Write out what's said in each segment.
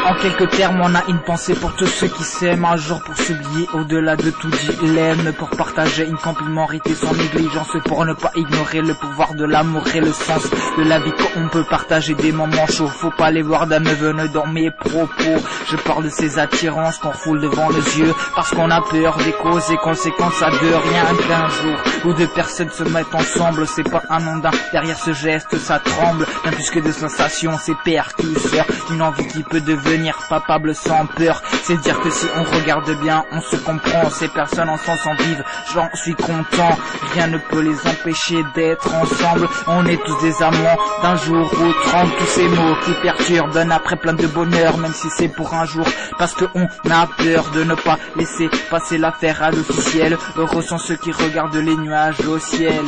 En quelques termes, on a une pensée pour tous ceux qui s'aiment, un jour pour s'oublier au-delà de tout dilemme, pour partager une complémentarité sans négligence, pour ne pas ignorer le pouvoir de l'amour et le sens de la vie qu'on peut partager des moments chauds. Faut pas les voir d'un neveu dans mes propos. Je parle de ces attirances qu'on refoule devant nos yeux, parce qu'on a peur des causes et conséquences à deux. Rien qu'un jour où deux personnes se mettent ensemble, c'est pas un anodin. Derrière ce geste, ça tremble, bien plus que des sensations, c'est percusseur. Une envie qui peut devenir papable sans peur. C'est dire que si on regarde bien, on se comprend. Ces personnes ensemble s'en vivent, j'en suis content. Rien ne peut les empêcher d'être ensemble. On est tous des amants d'un jour ou 30. Tous ces mots qui perturbent donnent après plein de bonheur, même si c'est pour un jour, parce qu'on a peur de ne pas laisser passer l'affaire à l'officiel. Heureux sont ceux qui regardent les nuages au ciel.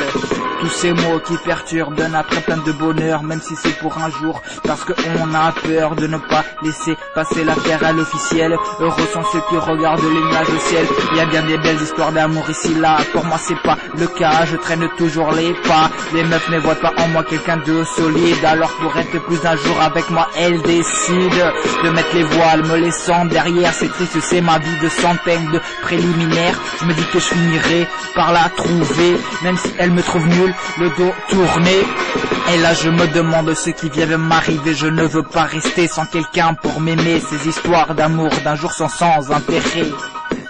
Tous ces mots qui perturbent donnent après plein de bonheur, même si c'est pour un jour, parce qu'on a peur de ne pas laisser passer l'affaire à l'officiel. Heureux sont ceux qui regardent les nuages au ciel. Il y a bien des belles histoires d'amour ici là, pour moi c'est pas le cas, je traîne toujours les pas. Les meufs ne voient pas en moi quelqu'un de solide, alors pour être plus d'un jour avec moi, elles décident de mettre les voiles, me laissant derrière. C'est triste, c'est ma vie de centaines de préliminaires. Je me dis que je finirai par la trouver, même si elle me trouve nulle, le dos tourné. Et là je me demande ce qui vient de m'arriver. Je ne veux pas rester sans quelqu'un pour m'aimer. Ces histoires d'amour d'un jour sont sans intérêt.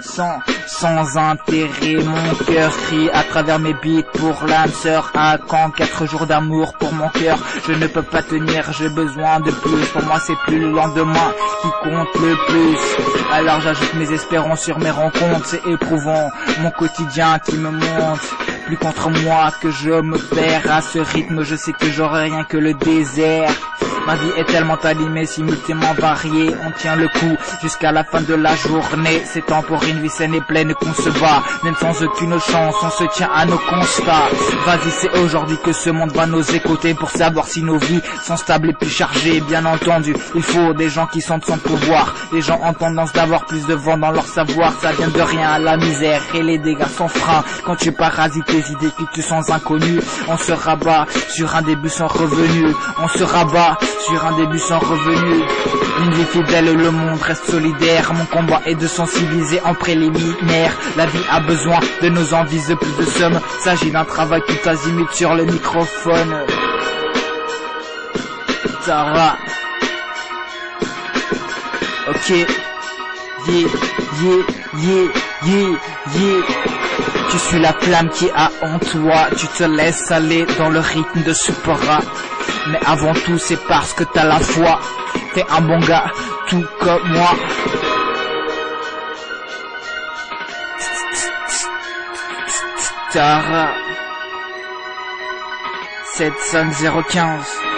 Sans intérêt, mon cœur crie à travers mes beats pour l'âme sœur. À quand 4 jours d'amour pour mon cœur? Je ne peux pas tenir, j'ai besoin de plus. Pour moi c'est plus le lendemain qui compte le plus. Alors j'ajoute mes espérances sur mes rencontres. C'est éprouvant, mon quotidien qui me monte. Plus contre moi que je me perds à ce rythme, je sais que j'aurai rien que le désert. Ma vie est tellement animée, simultanément variée. On tient le coup jusqu'à la fin de la journée. C'est temps pour une vie saine et pleine qu'on se bat. Même sans aucune chance, on se tient à nos constats. Vas-y, c'est aujourd'hui que ce monde va nous écouter, pour savoir si nos vies sont stables et plus chargées. Bien entendu, il faut des gens qui sentent son pouvoir. Les gens ont tendance d'avoir plus de vent dans leur savoir. Ça vient de rien, la misère et les dégâts sans frein. Quand tu parasites tes idées que tu sens inconnues, on se rabat sur un début sans revenu. On se rabat sur un début sans revenu. Une vie fidèle, le monde reste solidaire. Mon combat est de sensibiliser en préliminaire. La vie a besoin de nos envies, de plus de sommes. S'agit d'un travail tout azimut sur le microphone. Tara. Ok. Yeah. Tu suis la flamme qui a en toi. Tu te laisses aller dans le rythme de Supera. Mais avant tout c'est parce que t'as la foi. T'es un bon gars, tout comme moi. Tara 75015